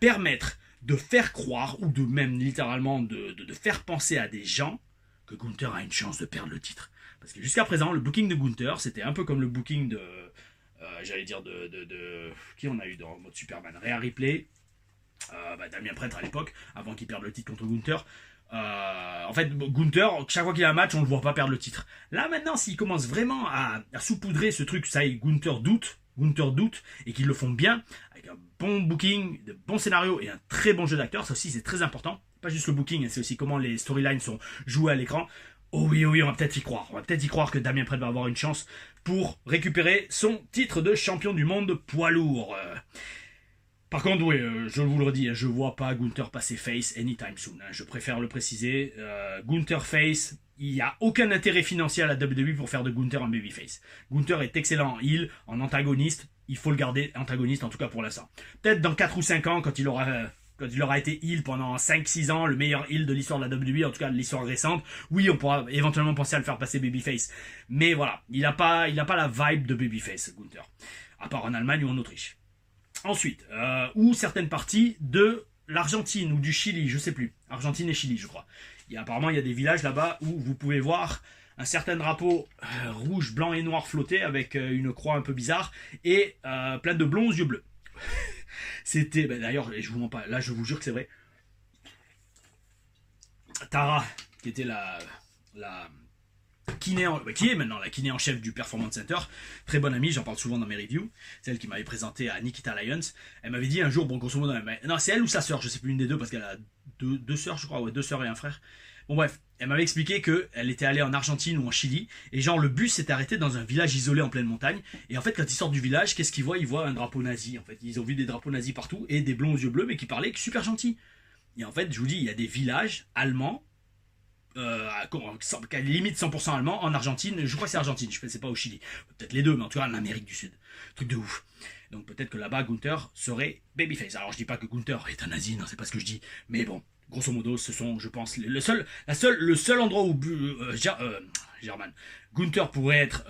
permettre de faire croire, ou de même littéralement de faire penser à des gens que Gunther a une chance de perdre le titre. Parce que jusqu'à présent, le booking de Gunther, c'était un peu comme le booking de... qui on a eu dans mode Superman? Rhea Ripley, Damien Prêtre à l'époque, avant qu'il perde le titre contre Gunther. En fait, Gunther, chaque fois qu'il a un match, on le voit pas perdre le titre. Là, maintenant, s'il commence vraiment à saupoudrer ce truc, ça y est, Gunther doute, et qu'ils le font bien, avec un bon booking, de bons scénarios et un très bon jeu d'acteurs, ça aussi c'est très important. Pas juste le booking, c'est aussi comment les storylines sont jouées à l'écran. Oh oui, on va peut-être y croire. On va peut-être y croire que Damien Prêtre va avoir une chance pour récupérer son titre de champion du monde poids lourd. Par contre, oui, je vous le redis, je vois pas Gunther passer face anytime soon. Je préfère le préciser. Gunther face, il n'y a aucun intérêt financier à la WWE pour faire de Gunther un babyface. Gunther est excellent en heel, en antagoniste. Il faut le garder antagoniste, en tout cas pour l'instant. Peut-être dans 4 ou 5 ans, quand il aura été heel pendant 5-6 ans, le meilleur heel de l'histoire de la WWE, en tout cas de l'histoire récente, oui, on pourra éventuellement penser à le faire passer babyface. Mais voilà, il n'a pas la vibe de babyface, Gunther. À part en Allemagne ou en Autriche. Ensuite, ou certaines parties de l'Argentine ou du Chili, je sais plus. Argentine et Chili, je crois. Apparemment, il y a des villages là-bas où vous pouvez voir un certain drapeau rouge, blanc et noir flotter avec une croix un peu bizarre et plein de blonds aux yeux bleus. C'était, d'ailleurs, je vous mens pas, là je vous jure que c'est vrai. Tara, qui était qui est maintenant la kiné en chef du Performance Center, très bonne amie, j'en parle souvent dans mes reviews, c'est elle qui m'avait présenté à Nikita Lyons. Elle m'avait dit un jour, bon grosso modo, non c'est elle ou sa sœur, je sais plus, une des deux, parce qu'elle a deux sœurs, je crois, ouais, 2 sœurs et un frère. Bon bref, elle m'avait expliqué qu'elle était allée en Argentine ou en Chili, et genre le bus s'était arrêté dans un village isolé en pleine montagne, et en fait quand ils sortent du village, qu'est-ce qu'ils voient? Ils voient un drapeau nazi, en fait, ils ont vu des drapeaux nazis partout, et des blonds aux yeux bleus, mais qui parlaient super gentils. Et en fait, je vous dis, il y a des villages allemands, limite 100% allemand en Argentine, je crois que c'est Argentine, je ne sais pas au Chili, peut-être les deux, mais en tout cas en Amérique du Sud, truc de ouf. Donc peut-être que là-bas Gunther serait babyface. Alors je dis pas que Gunther est un nazi, non c'est pas ce que je dis, mais bon, grosso modo ce sont, je pense, le seul endroit où Gunther pourrait être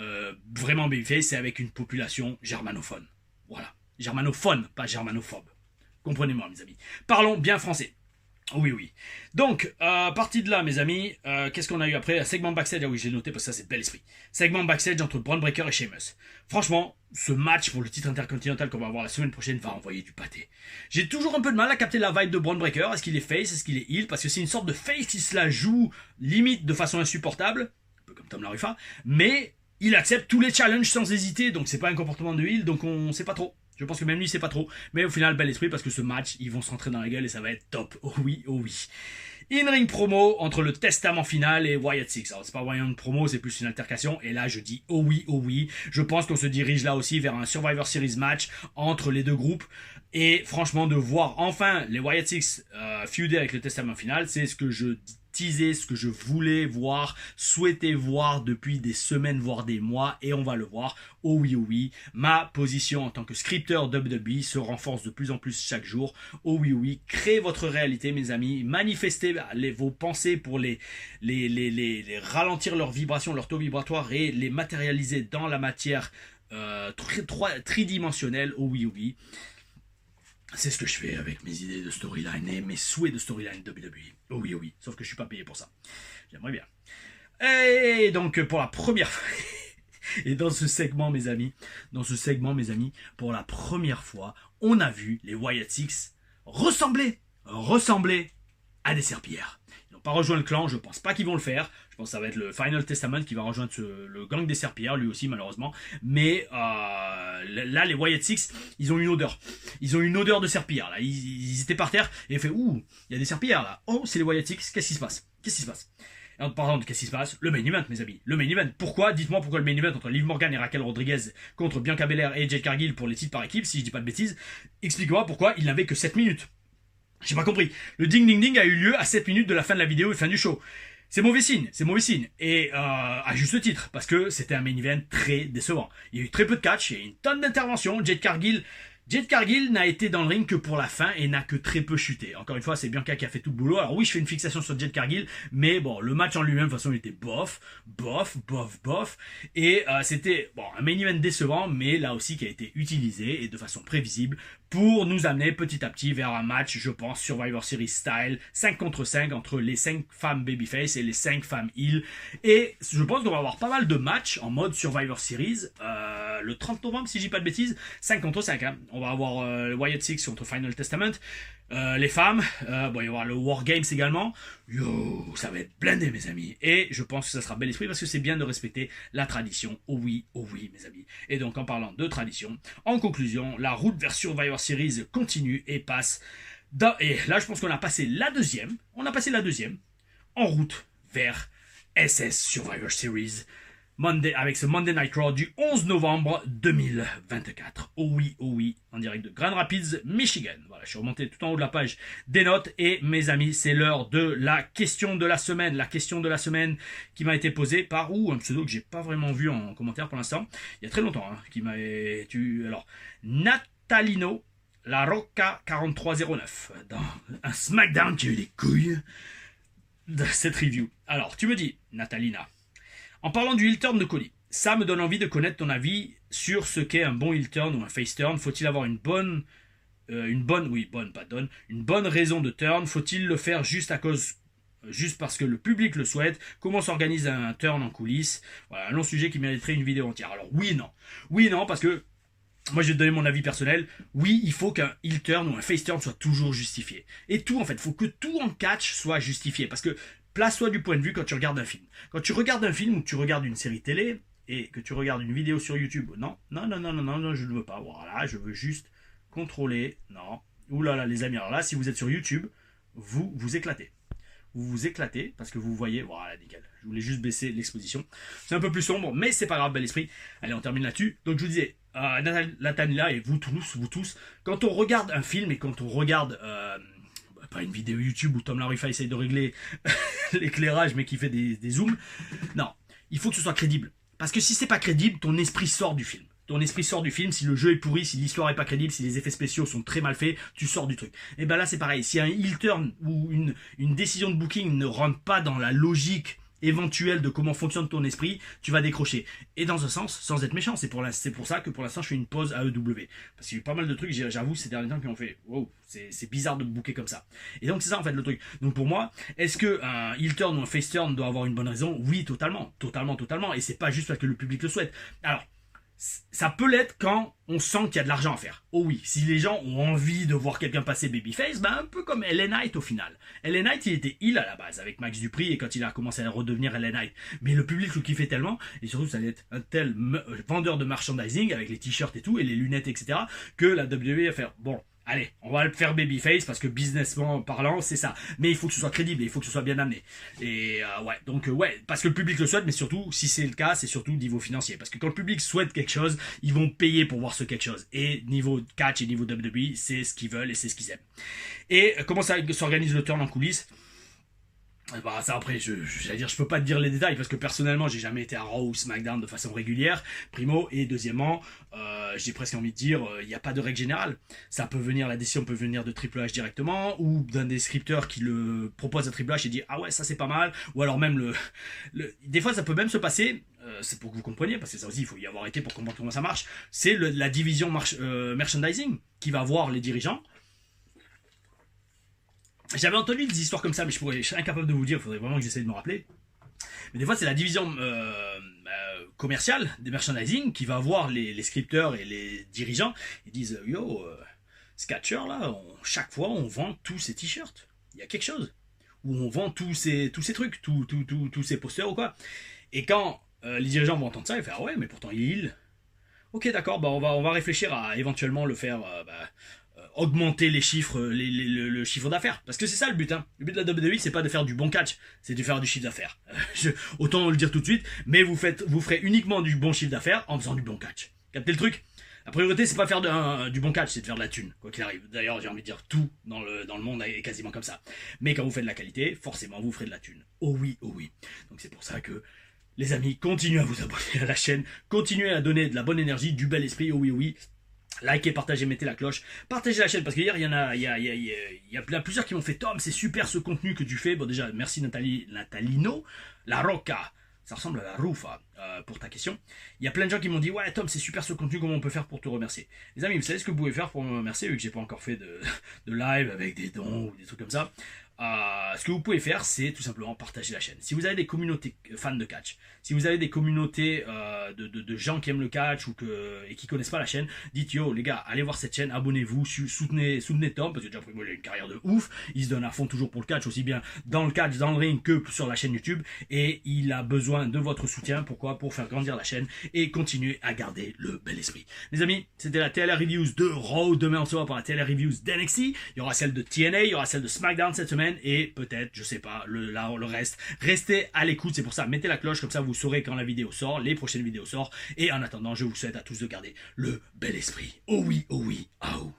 vraiment babyface, c'est avec une population germanophone. Voilà, germanophone, pas germanophobe. Comprenez-moi mes amis. Parlons bien français. Oui. Donc, partie de là, mes amis, qu'est-ce qu'on a eu après? Un segment backstage, ah oui, j'ai noté parce que ça, c'est bel esprit. Segment backstage entre Braun Breaker et Sheamus. Franchement, ce match pour le titre intercontinental qu'on va avoir la semaine prochaine va envoyer du pâté. J'ai toujours un peu de mal à capter la vibe de Braun Breaker. Est-ce qu'il est face? Est-ce qu'il est heel? Parce que c'est une sorte de face qui se la joue limite de façon insupportable, un peu comme Tom Larufa, mais il accepte tous les challenges sans hésiter, donc c'est pas un comportement de heel, donc on sait pas trop. Je pense que même lui, c'est pas trop. Mais au final, bel esprit, parce que ce match, ils vont se rentrer dans la gueule et ça va être top. Oh oui. In-ring promo entre le testament final et Wyatt Six. Alors, c'est pas vraiment une promo, c'est plus une altercation. Et là, je dis oh oui. Je pense qu'on se dirige là aussi vers un Survivor Series match entre les deux groupes. Et franchement, de voir enfin les Wyatt Six feuder avec le testament final, c'est ce que je teasé ce que je voulais voir, souhaitais voir depuis des semaines, voire des mois, et on va le voir. Oh oui, oh oui, ma position en tant que scripteur WWE se renforce de plus en plus chaque jour. Oh oui, oh oui, créez votre réalité, mes amis, manifestez vos pensées pour les ralentir leurs vibrations, leur taux vibratoire et les matérialiser dans la matière tridimensionnelle. Oh oui, oh oui. C'est ce que je fais avec mes idées de storyline et mes souhaits de storyline WWE. Oh oui, oh oui. Sauf que je suis pas payé pour ça. J'aimerais bien. Et donc, pour la première fois... Et dans ce segment, mes amis, pour la première fois, on a vu les Wyatt Six ressembler à des serpillères. Ils n'ont pas rejoint le clan, je pense pas qu'ils vont le faire. Je pense que ça va être le Final Testament qui va rejoindre le gang des serpillères, lui aussi malheureusement. Mais là, les Wyatt Six, ils ont une odeur. Ils ont une odeur de serpillère. Là. Ils étaient par terre et ils ont fait « Ouh, il y a des serpillères là. Oh, c'est les Wyatt Six, qu'est-ce qui se passe ?» Et en parlant de qu'est-ce qui se passe, le main event, mes amis. Le main event. Pourquoi? Dites-moi pourquoi le main event entre Liv Morgan et Raquel Rodriguez contre Bianca Belair et Jade Cargill pour les titres par équipe, si je dis pas de bêtises. Expliquez-moi pourquoi il n'avait que 7 minutes. J'ai pas compris. Le ding ding ding a eu lieu à 7 minutes de la fin de la vidéo et fin du show. C'est mauvais signe. Et à juste titre, parce que c'était un main event très décevant. Il y a eu très peu de catch, il y a eu une tonne d'interventions. Jade Cargill n'a été dans le ring que pour la fin et n'a que très peu chuté. Encore une fois, c'est Bianca qui a fait tout le boulot. Alors oui, je fais une fixation sur Jade Cargill, mais bon, le match en lui-même, de toute façon, il était bof. Et c'était un main event décevant, mais là aussi qui a été utilisé et de façon prévisible pour nous amener petit à petit vers un match, je pense, Survivor Series style, 5 contre 5 entre les 5 femmes babyface et les 5 femmes heel. Et je pense qu'on va avoir pas mal de matchs en mode Survivor Series le 30 novembre, si je dis pas de bêtises, 5 contre 5. Hein. On va avoir le Wyatt Six contre Final Testament, les femmes, il va y avoir le War Games également. Yo, ça va être blindé, mes amis. Et je pense que ça sera bel esprit parce que c'est bien de respecter la tradition. Oh oui, mes amis. Et donc, en parlant de tradition, en conclusion, la route vers Survivor Series continue et passe. Et là, je pense qu'on a passé la deuxième. En route vers SS Survivor Series. Avec ce Monday Night Raw du 11 novembre 2024. Oh oui, en direct de Grand Rapids, Michigan. Voilà, je suis remonté tout en haut de la page des notes et mes amis, c'est l'heure de la question de la semaine. La question de la semaine qui m'a été posée par un pseudo que j'ai pas vraiment vu en commentaire pour l'instant. Il y a très longtemps, qui m'a alors Natalino La Rocca 4309 dans un SmackDown qui a eu des couilles de cette review. Alors, tu me dis, Natalina. En parlant du heel turn de Cody, ça me donne envie de connaître ton avis sur ce qu'est un bon heel turn ou un face turn. Faut-il avoir une bonne raison de turn? Faut-il le faire juste parce que le public le souhaite? Comment s'organise un turn en coulisses? Voilà, un long sujet qui mériterait une vidéo entière. Alors oui et non, parce que moi je vais te donner mon avis personnel. Oui, il faut qu'un heel turn ou un face turn soit toujours justifié. Et tout en fait, il faut que tout en catch soit justifié. Parce que place-toi du point de vue quand tu regardes un film. Quand tu regardes un film ou que tu regardes une série télé et que tu regardes une vidéo sur YouTube, non, je ne veux pas. Voilà, je veux juste contrôler. Non. Ouh là là, les amis, alors là, si vous êtes sur YouTube, vous vous éclatez. Vous vous éclatez parce que vous voyez, voilà, nickel. Je voulais juste baisser l'exposition. C'est un peu plus sombre, mais c'est pas grave, bel esprit. Allez, on termine là-dessus. Donc je vous disais, Nathaniela et vous tous, quand on regarde un film et quand on regarde pas une vidéo YouTube où Tom Larifa essaye de régler l'éclairage mais qui fait des zooms. Non, il faut que ce soit crédible. Parce que si c'est pas crédible, ton esprit sort du film. Si le jeu est pourri, si l'histoire est pas crédible, si les effets spéciaux sont très mal faits, tu sors du truc. Et ben là c'est pareil, si un heel turn ou une décision de booking ne rentre pas dans la logique éventuelle de comment fonctionne ton esprit, tu vas décrocher. Et dans un sens, sans être méchant, c'est pour ça que pour l'instant je fais une pause à AEW. Parce qu'il y a eu pas mal de trucs, j'avoue, ces derniers temps qui ont fait wow, c'est bizarre de me booker comme ça. Et donc c'est ça en fait le truc. Donc pour moi, est-ce que un heel turn ou un face turn doit avoir une bonne raison? Oui, totalement. Et c'est pas juste parce que le public le souhaite. Alors, ça peut l'être quand on sent qu'il y a de l'argent à faire. Oh oui, si les gens ont envie de voir quelqu'un passer babyface, un peu comme LA Knight au final. LA Knight, il était heel à la base avec Max Dupri et quand il a commencé à redevenir LA Knight. Mais le public le kiffait tellement, et surtout ça allait être un tel vendeur de merchandising avec les t-shirts et tout, et les lunettes, etc., que la WWE a fait bon. Allez, on va le faire babyface parce que businessment parlant, c'est ça. Mais il faut que ce soit crédible et il faut que ce soit bien amené. Et parce que le public le souhaite, mais surtout, si c'est le cas, c'est surtout niveau financier. Parce que quand le public souhaite quelque chose, ils vont payer pour voir ce quelque chose. Et niveau catch et niveau WWE, c'est ce qu'ils veulent et c'est ce qu'ils aiment. Et comment ça s'organise le turn en coulisses? Bah, ça après, j'allais dire, je peux pas te dire les détails parce que personnellement, j'ai jamais été à Raw ou SmackDown de façon régulière, primo, et deuxièmement, j'ai presque envie de dire, il n'y a pas de règle générale. Ça peut venir, la décision peut venir de Triple H directement ou d'un des scripteurs qui le propose à Triple H et dit ah ouais ça c'est pas mal, ou alors même des fois ça peut même se passer. C'est pour que vous compreniez, parce que ça aussi il faut y avoir été pour comprendre comment ça marche. C'est la division merchandising qui va voir les dirigeants. J'avais entendu des histoires comme ça, mais je serais incapable de vous dire, il faudrait vraiment que j'essaie de me rappeler. Mais des fois, c'est la division commerciale des merchandising qui va voir les scripteurs et les dirigeants. Ils disent yo, Sketcher, là, chaque fois, on vend tous ces t-shirts. Il y a quelque chose. Ou on vend tous ces trucs, tous ces posters ou quoi. Et quand les dirigeants vont entendre ça, ils font ah ouais, mais pourtant il. Ok, d'accord, bah on va réfléchir à éventuellement le faire. Augmenter les chiffres, le chiffre d'affaires. Parce que c'est ça le but. Hein. Le but de la WWE, c'est pas de faire du bon catch, c'est de faire du chiffre d'affaires. Autant le dire tout de suite, mais vous ferez uniquement du bon chiffre d'affaires en faisant du bon catch. Captez le truc? La priorité, c'est pas faire du bon catch, c'est de faire de la thune, quoi qu'il arrive. D'ailleurs, j'ai envie de dire tout dans le monde est quasiment comme ça. Mais quand vous faites de la qualité, forcément, vous ferez de la thune. Oh oui, oh oui. Donc c'est pour ça que les amis, continuez à vous abonner à la chaîne, continuez à donner de la bonne énergie, du bel esprit, oh oui, oh oui. Likez, partagez, mettez la cloche, partagez la chaîne parce qu'hier il y a plusieurs qui m'ont fait Tom, c'est super ce contenu que tu fais. Bon déjà merci Natalino, La Rocca, ça ressemble à la Rufa pour ta question. Il y a plein de gens qui m'ont dit ouais Tom c'est super ce contenu, comment on peut faire pour te remercier. Les amis vous savez ce que vous pouvez faire pour me remercier vu que j'ai pas encore fait de live avec des dons ou des trucs comme ça. Ce que vous pouvez faire, c'est tout simplement partager la chaîne. Si vous avez des communautés fans de catch, si vous avez des communautés de gens qui aiment le catch et qui connaissent pas la chaîne, dites yo les gars, allez voir cette chaîne, abonnez-vous, soutenez Tom parce que déjà il a une carrière de ouf, il se donne à fond toujours pour le catch aussi bien dans le catch, dans le ring que sur la chaîne YouTube et il a besoin de votre soutien. Pourquoi? Pour faire grandir la chaîne et continuer à garder le bel esprit. Les amis, c'était la TLR Reviews de Raw. Demain on se voit pour la TLR Reviews d'NXT. Il y aura celle de TNA, il y aura celle de SmackDown cette semaine. Et peut-être, je sais pas, le reste. Restez à l'écoute, c'est pour ça, mettez la cloche, comme ça vous saurez quand la vidéo sort, les prochaines vidéos sortent. Et en attendant, je vous souhaite à tous de garder le bel esprit. Oh oui, ah oh.